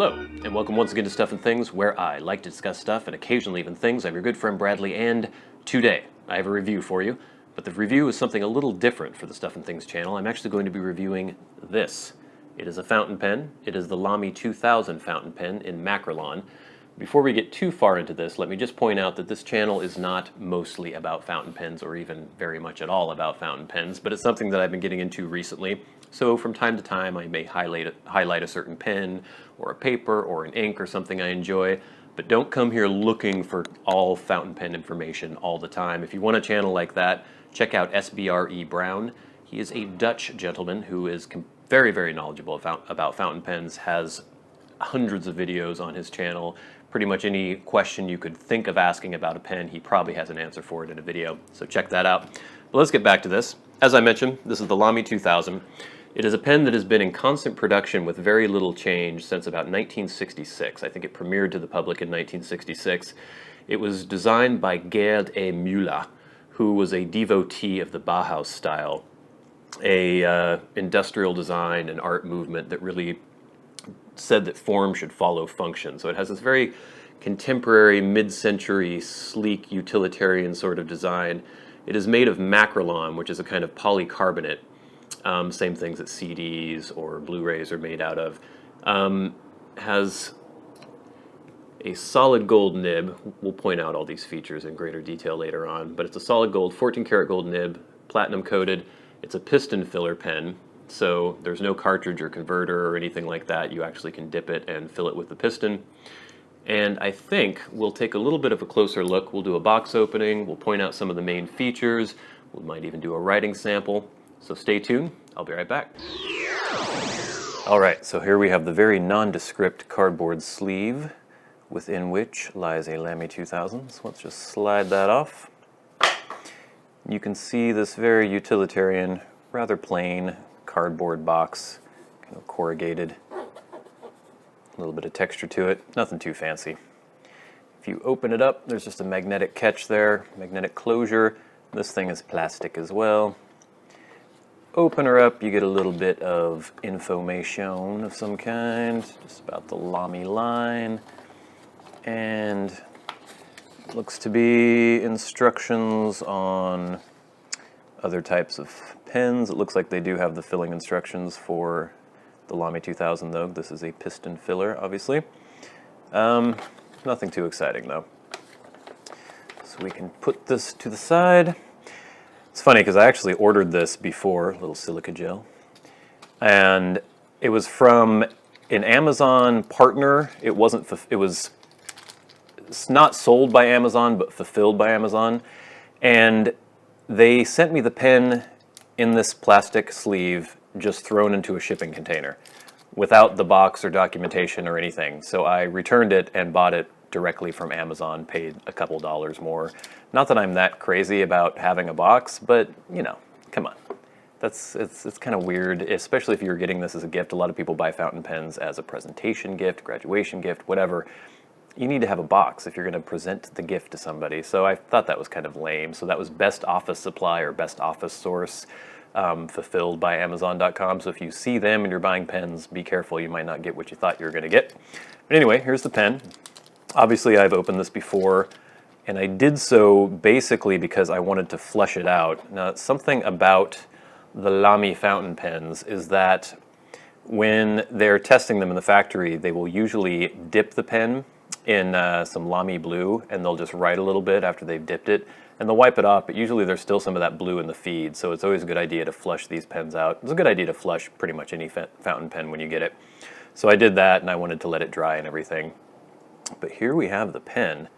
Hello, and welcome once again to Stuff and Things, where I like to discuss stuff and occasionally even things. I'm your good friend Bradley, and today I have a review for you. But the review is something a little different for the Stuff and Things channel. I'm actually going to be reviewing this. It is a fountain pen. It is the Lamy 2000 fountain pen in Macrolon. Before we get too far into this, let me just point out that this channel is not mostly about fountain pens or even very much at all about fountain pens, but it's something that I've been getting into recently. So from time to time I may highlight a certain pen or a paper or an ink or something I enjoy, but don't come here looking for all fountain pen information all the time. If you want a channel like that, check out SBRE Brown. He is a Dutch gentleman who is very, very knowledgeable about fountain pens, has hundreds of videos on his channel. Pretty much any question you could think of asking about a pen, he probably has an answer for it in a video, so check that out. But let's get back to this. As I mentioned, this is the Lamy 2000. It is a pen that has been in constant production with very little change since about 1966. I think it premiered to the public in 1966. It was designed by Gerd and Müller, who was a devotee of the Bauhaus style, a industrial design and art movement that really said that form should follow function. So it has this very contemporary, mid-century, sleek, utilitarian sort of design. It is made of Macrolon, which is a kind of polycarbonate. Same things that CDs or Blu-rays are made out of. Has a solid gold nib. We'll point out all these features in greater detail later on, but it's a solid gold, 14 karat gold nib, platinum coated. It's a piston filler pen. So there's no cartridge or converter or anything like that. You actually can dip it and fill it with the piston. And I think we'll take a little bit of a closer look. We'll do a box opening. We'll point out some of the main features. We might even do a writing sample. So stay tuned. I'll be right back. All right, so here we have the very nondescript cardboard sleeve within which lies a Lamy 2000. So let's just slide that off. You can see this very utilitarian, rather plain cardboard box, kind of corrugated, a little bit of texture to it, nothing too fancy. If you open it up, there's just a magnetic catch there, magnetic closure. This thing is plastic as well. Open her up, you get a little bit of information of some kind, just about the Lamy line, and looks to be instructions on other types of pens. It looks like they do have the filling instructions for the Lamy 2000 though. This is a piston filler, obviously. Nothing too exciting though. So we can put this to the side. It's funny because I actually ordered this before, a little silica gel, and it was from an Amazon partner. It was not sold by Amazon, but fulfilled by Amazon, and they sent me the pen in this plastic sleeve, just thrown into a shipping container, without the box or documentation or anything. So I returned it and bought it directly from Amazon, paid a couple dollars more. Not that I'm that crazy about having a box, but you know, come on. It's kind of weird, especially if you're getting this as a gift. A lot of people buy fountain pens as a presentation gift, graduation gift, whatever. You need to have a box if you're going to present the gift to somebody. So I thought that was kind of lame. So that was Best Office Supply or Best Office Source, fulfilled by Amazon.com. So if you see them and you're buying pens, be careful. You might not get what you thought you were going to get. But anyway, here's the pen. Obviously, I've opened this before, and I did so basically because I wanted to flush it out. Now, something about the Lamy fountain pens is that when they're testing them in the factory, they will usually dip the pen in some Lamy blue, and they'll just write a little bit after they've dipped it, and they'll wipe it off, but usually there's still some of that blue in the feed, so it's always a good idea to flush these pens out. It's a good idea to flush pretty much any fountain pen when you get it. So I did that, and I wanted to let it dry and everything. But here we have the pen.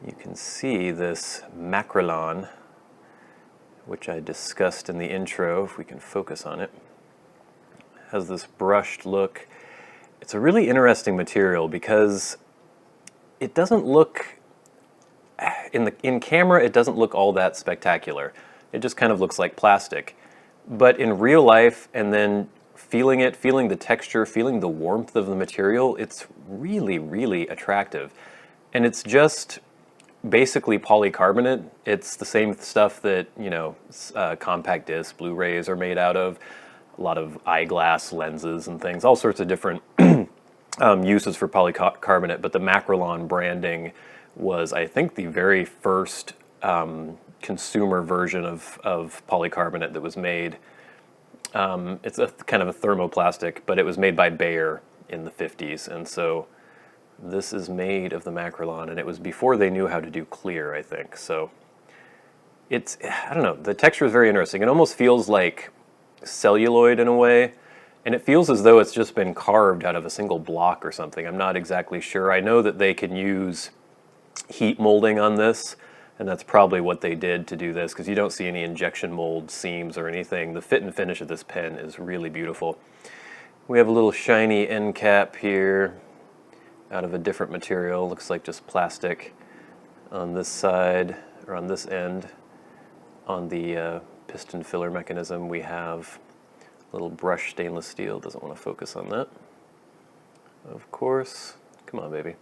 You can see this Macrolon, which I discussed in the intro, if we can focus on it. Has this brushed look. It's a really interesting material because it doesn't look, in camera it doesn't look all that spectacular. It just kind of looks like plastic. But in real life, and then feeling it, feeling the texture, feeling the warmth of the material, it's really, really attractive. And it's just basically polycarbonate. It's the same stuff that, you know, compact disc Blu-rays are made out of. A lot of eyeglass lenses and things, all sorts of different uses for polycarbonate, but the Macrolon branding was, I think, the very first consumer version of polycarbonate that was made. It's a kind of a thermoplastic, but it was made by Bayer in the 50s, and so this is made of the Macrolon, and it was before they knew how to do clear, I think. So it's, I don't know, the texture is very interesting. It almost feels like celluloid in a way, and it feels as though it's just been carved out of a single block or something. I'm not exactly sure. I know that they can use heat molding on this, and that's probably what they did to do this, because you don't see any injection mold seams or anything. The fit and finish of this pen is really beautiful. We have a little shiny end cap here out of a different material. Looks like just plastic on this side, or on this end. On the piston filler mechanism, we have a little brushed stainless steel. Doesn't want to focus on that, of course. Come on, baby.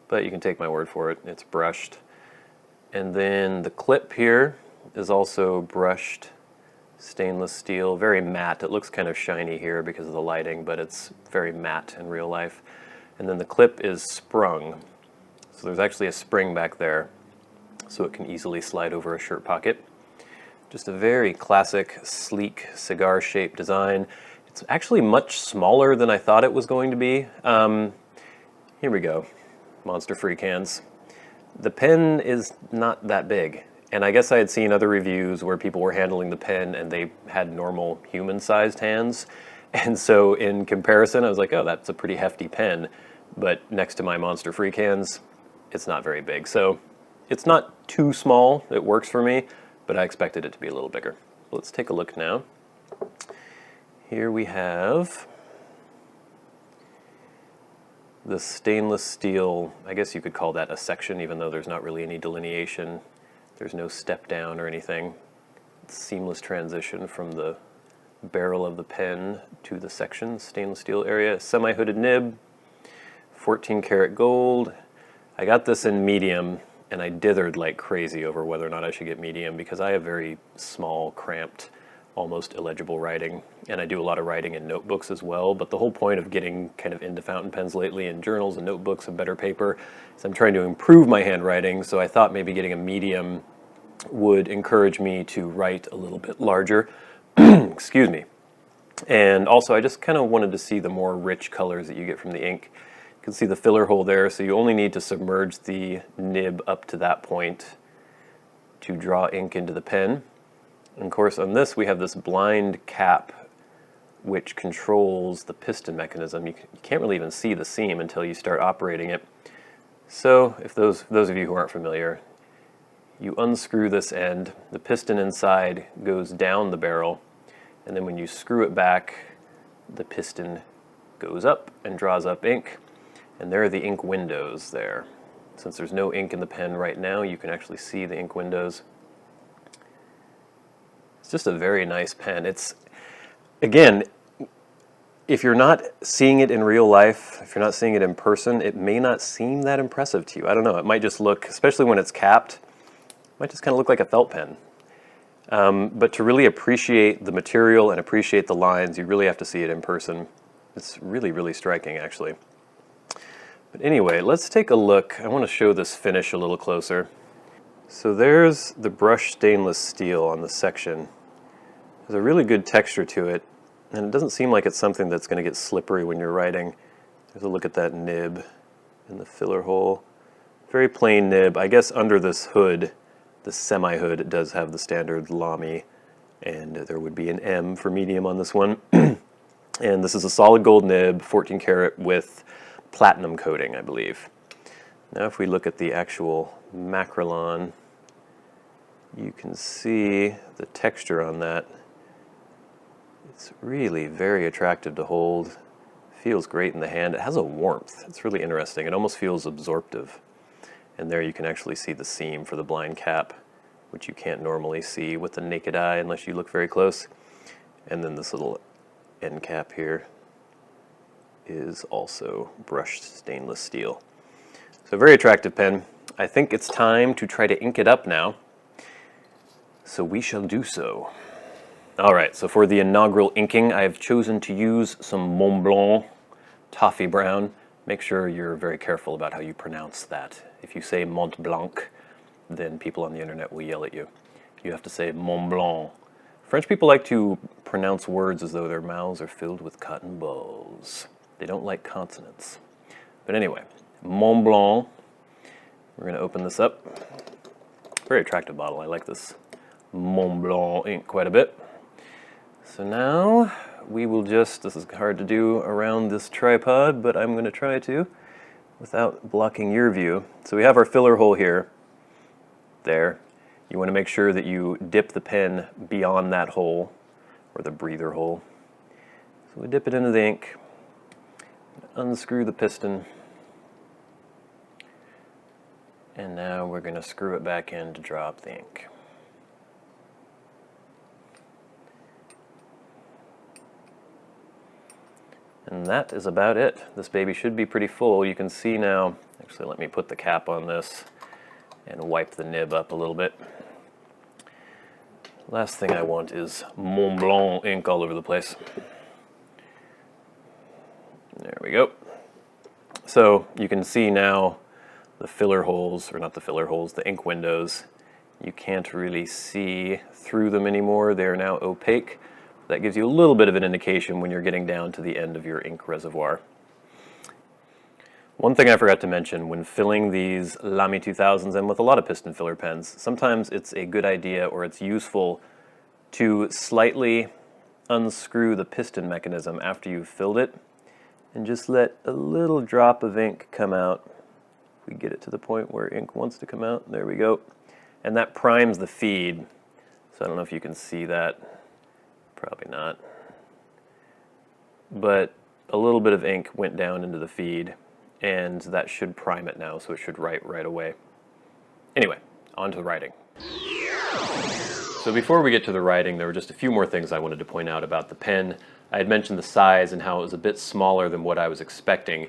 But you can take my word for it, it's brushed. And then the clip here is also brushed stainless steel, very matte. It looks kind of shiny here because of the lighting, but it's very matte in real life. And then the clip is sprung. So there's actually a spring back there, so it can easily slide over a shirt pocket. Just a very classic, sleek, cigar-shaped design. It's actually much smaller than I thought it was going to be. Here we go, Monster Free cans. The pen is not that big, and I guess I had seen other reviews where people were handling the pen and they had normal human-sized hands, and so in comparison I was like, oh, that's a pretty hefty pen, but next to my Monster Free cans, it's not very big. So it's not too small, it works for me, but I expected it to be a little bigger. Let's take a look now. Here we have the stainless steel, I guess you could call that a section, even though there's not really any delineation. There's no step down or anything. It's seamless transition from the barrel of the pen to the section, stainless steel area. Semi-hooded nib, 14 karat gold. I got this in medium, and I dithered like crazy over whether or not I should get medium because I have very small, cramped, almost illegible writing, and I do a lot of writing in notebooks as well, but the whole point of getting kind of into fountain pens lately in journals and notebooks and better paper is I'm trying to improve my handwriting, so I thought maybe getting a medium would encourage me to write a little bit larger. Excuse me. And also I just kind of wanted to see the more rich colors that you get from the ink. You can see the filler hole there, so you only need to submerge the nib up to that point to draw ink into the pen. And of course on this we have this blind cap which controls the piston mechanism. You can't really even see the seam until you start operating it. So if those of you who aren't familiar, you unscrew this end, the piston inside goes down the barrel, and then when you screw it back, the piston goes up and draws up ink, and there are the ink windows there. Since there's no ink in the pen right now, you can actually see the ink windows. It's just a very nice pen. It's, again, if you're not seeing it in real life, if you're not seeing it in person, it may not seem that impressive to you. I don't know, it might just look, especially when it's capped, it might just kind of look like a felt pen. But to really appreciate the material and appreciate the lines, you really have to see it in person. It's really, really striking, actually. But anyway, let's take a look. I want to show this finish a little closer. So there's the brushed stainless steel on the section. There's a really good texture to it, and it doesn't seem like it's something that's going to get slippery when you're writing. There's a look at that nib in the filler hole. Very plain nib. I guess under this hood, the semi-hood, it does have the standard Lamy, and there would be an M for medium on this one. And this is a solid gold nib, 14 karat with platinum coating, I believe. Now if we look at the actual Macrolon, you can see the texture on that. It's really very attractive to hold. Feels great in the hand. It has a warmth. It's really interesting. It almost feels absorptive. And there you can actually see the seam for the blind cap, which you can't normally see with the naked eye unless you look very close. And then this little end cap here is also brushed stainless steel. So very attractive pen. I think it's time to try to ink it up now. So we shall do so. All right, so for the inaugural inking, I have chosen to use some Mont Blanc toffee brown. Make sure you're very careful about how you pronounce that. If you say Mont Blanc, then people on the internet will yell at you. You have to say Mont Blanc. French people like to pronounce words as though their mouths are filled with cotton balls. They don't like consonants. But anyway, Mont Blanc. We're going to open this up. Very attractive bottle. I like this Mont Blanc ink quite a bit. So now we will just, this is hard to do around this tripod, but I'm going to try to without blocking your view. So we have our filler hole here. There. You want to make sure that you dip the pen beyond that hole, or the breather hole. So we dip it into the ink, unscrew the piston, and now we're going to screw it back in to drop the ink. And that is about it. This baby should be pretty full. You can see now, actually let me put the cap on this and wipe the nib up a little bit. Last thing I want is Mont Blanc ink all over the place. There we go. So you can see now the filler holes, or not the filler holes, the ink windows. You can't really see through them anymore. They're now opaque. That gives you a little bit of an indication when you're getting down to the end of your ink reservoir. One thing I forgot to mention, when filling these Lamy 2000s, and with a lot of piston filler pens, sometimes it's a good idea or it's useful to slightly unscrew the piston mechanism after you've filled it and just let a little drop of ink come out. We get it to the point where ink wants to come out. There we go. And that primes the feed. So I don't know if you can see that. Probably not. But a little bit of ink went down into the feed, and that should prime it now, so it should write right away. Anyway, on to the writing. So before we get to the writing, there were just a few more things I wanted to point out about the pen. I had mentioned the size and how it was a bit smaller than what I was expecting,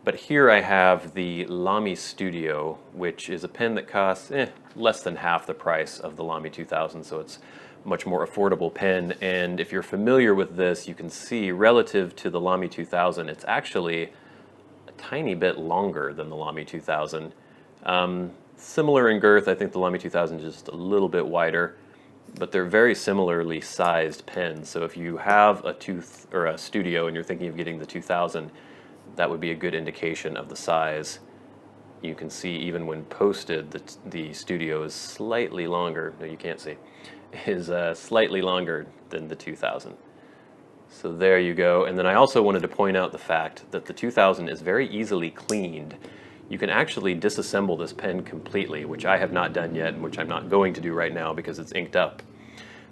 but here I have the Lamy Studio, which is a pen that costs less than half the price of the Lamy 2000, so it's a much more affordable pen. And if you're familiar with this, you can see relative to the Lamy 2000, it's actually tiny bit longer than the Lamy 2000. Similar in girth. I think the Lamy 2000 is just a little bit wider, but they're very similarly sized pens. So if you have a Studio and you're thinking of getting the 2000, that would be a good indication of the size. You can see even when posted that the Studio is slightly longer. No, you can't see. Is slightly longer than the 2000. So there you go. And then I also wanted to point out the fact that the 2000 is very easily cleaned. You can actually disassemble this pen completely, which I have not done yet, and which I'm not going to do right now because it's inked up.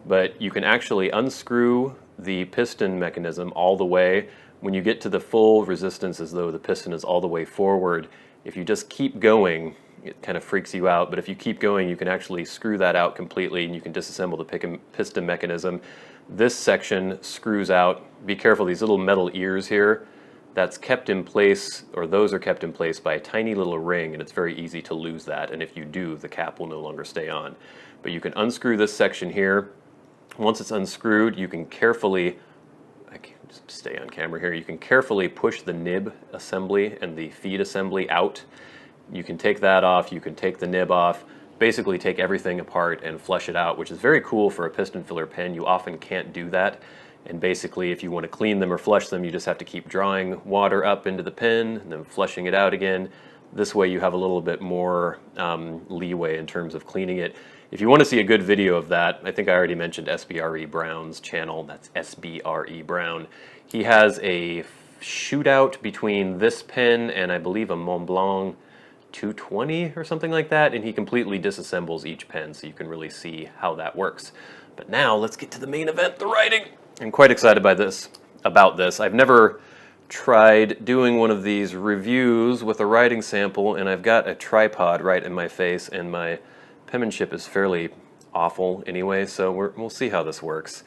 But you can actually unscrew the piston mechanism all the way. When you get to the full resistance, as though the piston is all the way forward, if you just keep going, it kind of freaks you out, but if you keep going, you can actually screw that out completely, and you can disassemble the piston mechanism. This section screws out. Be careful, these little metal ears here, that's kept in place, or those are kept in place by a tiny little ring, and it's very easy to lose that, and if you do, the cap will no longer stay on. But you can unscrew this section here. Once it's unscrewed, you can carefully, I can just stay on camera here, you can carefully push the nib assembly and the feed assembly out. You can take that off, you can take the nib off, basically take everything apart and flush it out, which is very cool for a piston filler pen. You often can't do that. And basically, if you want to clean them or flush them, you just have to keep drawing water up into the pen and then flushing it out again. This way you have a little bit more leeway in terms of cleaning it. If you want to see a good video of that, I think I already mentioned SBRE Brown's channel. That's SBRE Brown. He has a shootout between this pen and I believe a Mont Blanc 220 or something like that, and he completely disassembles each pen, so you can really see how that works. But now let's get to the main event, the writing. I'm quite excited about this. I've never tried doing one of these reviews with a writing sample, and I've got a tripod right in my face, and my penmanship is fairly awful anyway, so we'll see how this works.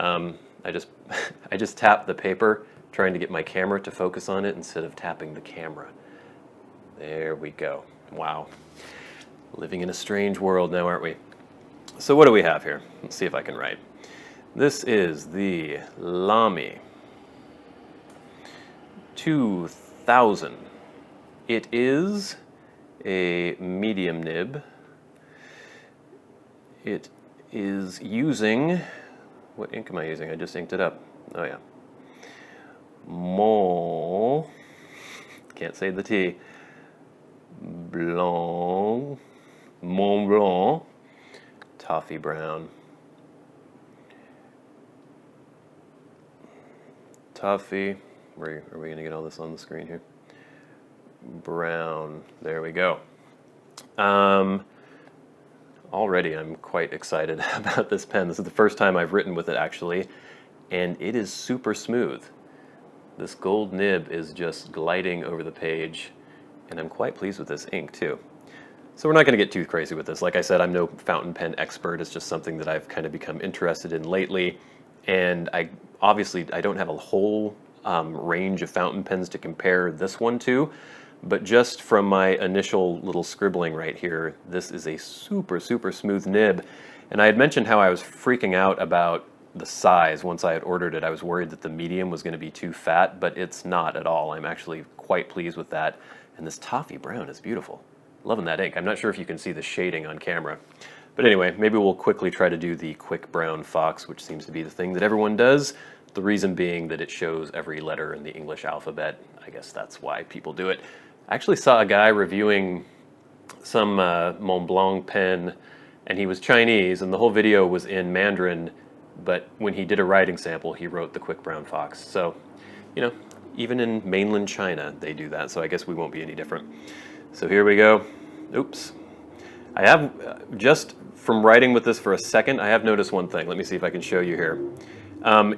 I just tapped the paper, trying to get my camera to focus on it instead of tapping the camera. There we go. Wow. Living in a strange world now, aren't we? So what do we have here? Let's see if I can write. This is the Lamy 2000. It is a medium nib. It is using, what ink am I using? I just inked it up. Oh yeah. Can't say the T. Mont Blanc, Toffee Brown. Toffee, where are we going to get all this on the screen here? Brown, there we go. Already I'm quite excited about this pen. This is the first time I've written with it actually, and it is super smooth. This gold nib is just gliding over the page, and I'm quite pleased with this ink too. So we're not going to get too crazy with this. Like I said, I'm no fountain pen expert. It's just something that I've kind of become interested in lately, and I don't have a whole range of fountain pens to compare this one to, but just from my initial little scribbling right here, this is a super, super smooth nib. And I had mentioned how I was freaking out about the size once I had ordered it. I was worried that the medium was going to be too fat, but it's not at all. I'm actually quite pleased with that. And this toffee brown is beautiful. Loving that ink. I'm not sure if you can see the shading on camera. But anyway, maybe we'll quickly try to do the quick brown fox, which seems to be the thing that everyone does. The reason being that it shows every letter in the English alphabet. I guess that's why people do it. I actually saw a guy reviewing some Mont Blanc pen, and he was Chinese, and the whole video was in Mandarin, but when he did a writing sample, he wrote the quick brown fox. So, you know, even in mainland China, they do that, so I guess we won't be any different. So here we go. Oops. I have, just from writing with this for a second, I have noticed one thing. Let me see if I can show you here.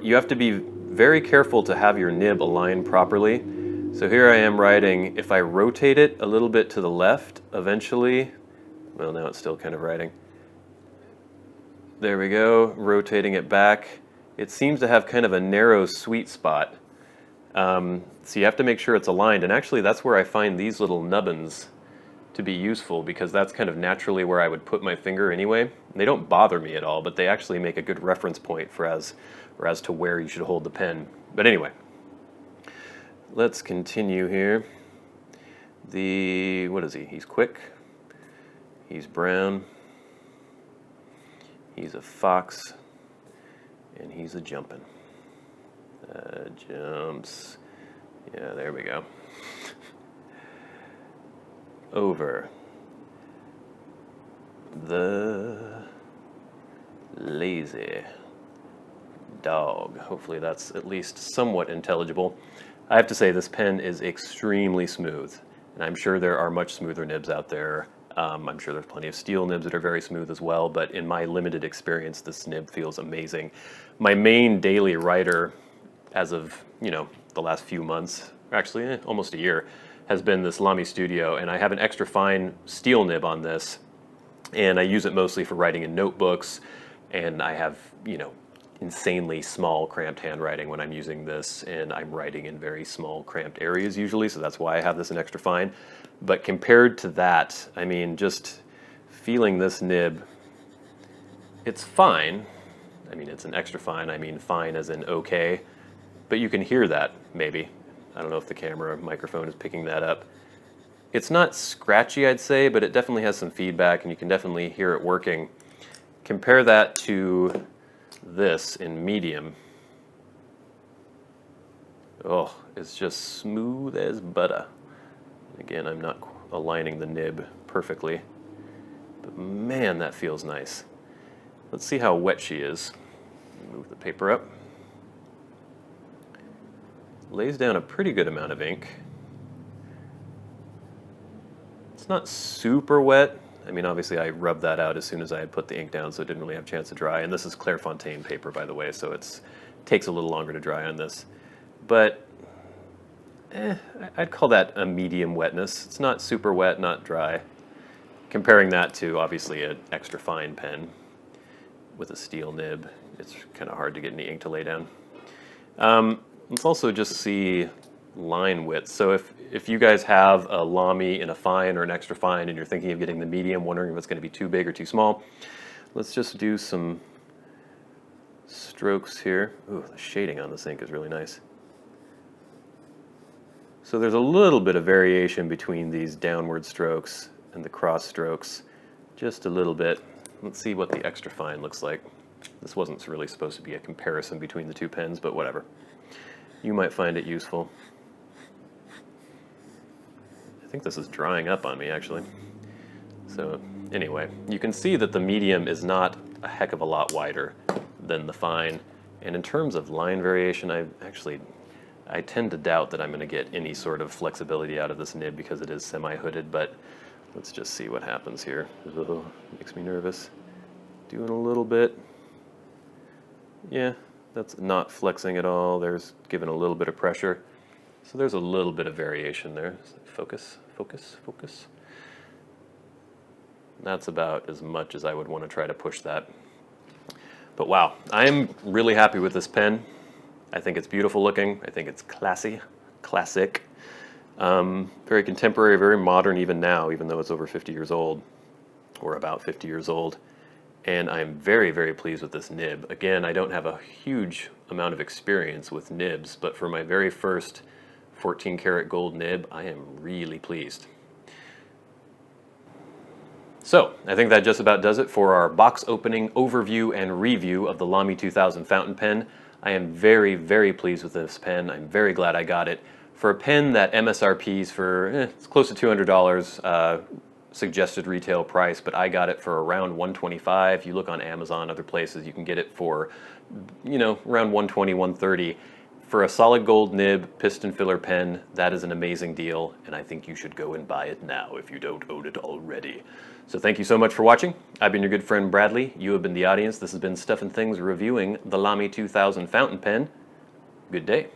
You have to be very careful to have your nib aligned properly. So here I am writing. If I rotate it a little bit to the left, eventually, well, now it's still kind of writing. There we go, rotating it back. It seems to have kind of a narrow sweet spot. So you have to make sure it's aligned, and actually that's where I find these little nubbins to be useful, because that's kind of naturally where I would put my finger anyway. And they don't bother me at all, but they actually make a good reference point for as to where you should hold the pen. But anyway, let's continue here. What is he? He's quick. He's brown. He's a fox. And he's a jumping. Jumps. Yeah, there we go. Over the lazy dog. Hopefully that's at least somewhat intelligible. I have to say this pen is extremely smooth, and I'm sure there are much smoother nibs out there. I'm sure there's plenty of steel nibs that are very smooth as well, but in my limited experience, this nib feels amazing. My main daily writer, as of, the last few months, actually almost a year, has been this Lamy Studio, and I have an extra fine steel nib on this, and I use it mostly for writing in notebooks, and I have, insanely small cramped handwriting when I'm using this, and I'm writing in very small cramped areas usually, so that's why I have this in extra fine. But compared to that, I mean, just feeling this nib, it's fine. I mean, it's an extra fine. I mean fine as in okay, but you can hear that maybe. I don't know if the camera or microphone is picking that up. It's not scratchy, I'd say, but it definitely has some feedback, and you can definitely hear it working. Compare that to this in medium. Oh, it's just smooth as butter. Again, I'm not aligning the nib perfectly, but man, that feels nice. Let's see how wet she is. Move the paper up. Lays down a pretty good amount of ink. It's not super wet. I mean, obviously I rubbed that out as soon as I had put the ink down, so it didn't really have a chance to dry. And this is Clairefontaine paper, by the way, so it takes a little longer to dry on this. But I'd call that a medium wetness. It's not super wet, not dry. Comparing that to, obviously, an extra fine pen with a steel nib, it's kind of hard to get any ink to lay down. Let's also just see line width. So if you guys have a Lamy in a fine or an extra fine and you're thinking of getting the medium, wondering if it's going to be too big or too small, let's just do some strokes here. Ooh, the shading on this ink is really nice. So there's a little bit of variation between these downward strokes and the cross strokes, just a little bit. Let's see what the extra fine looks like. This wasn't really supposed to be a comparison between the two pens, but whatever. You might find it useful. I think this is drying up on me, actually. So anyway, you can see that the medium is not a heck of a lot wider than the fine. And in terms of line variation, I tend to doubt that I'm going to get any sort of flexibility out of this nib because it is semi-hooded, but let's just see what happens here. Ugh, makes me nervous. Doing a little bit. Yeah, that's not flexing at all. There's given a little bit of pressure. So there's a little bit of variation there. Focus, focus, focus. That's about as much as I would want to try to push that. But wow, I'm really happy with this pen. I think it's beautiful looking. I think it's classy, classic. Very contemporary, very modern even now, even though it's over 50 years old, or about 50 years old. And I'm very, very pleased with this nib. Again, I don't have a huge amount of experience with nibs, but for my very first 14 karat gold nib, I am really pleased. So, I think that just about does it for our box opening, overview, and review of the Lamy 2000 fountain pen. I am very, very pleased with this pen. I'm very glad I got it. For a pen that MSRPs for, it's close to $200, suggested retail price, but I got it for around $125. You look on Amazon, other places, you can get it for, around $120, $130. For a solid gold nib piston filler pen, that is an amazing deal, and I think you should go and buy it now if you don't own it already. So thank you so much for watching. I've been your good friend Bradley. You have been the audience. This has been Stuff and Things reviewing the Lamy 2000 fountain pen. Good day.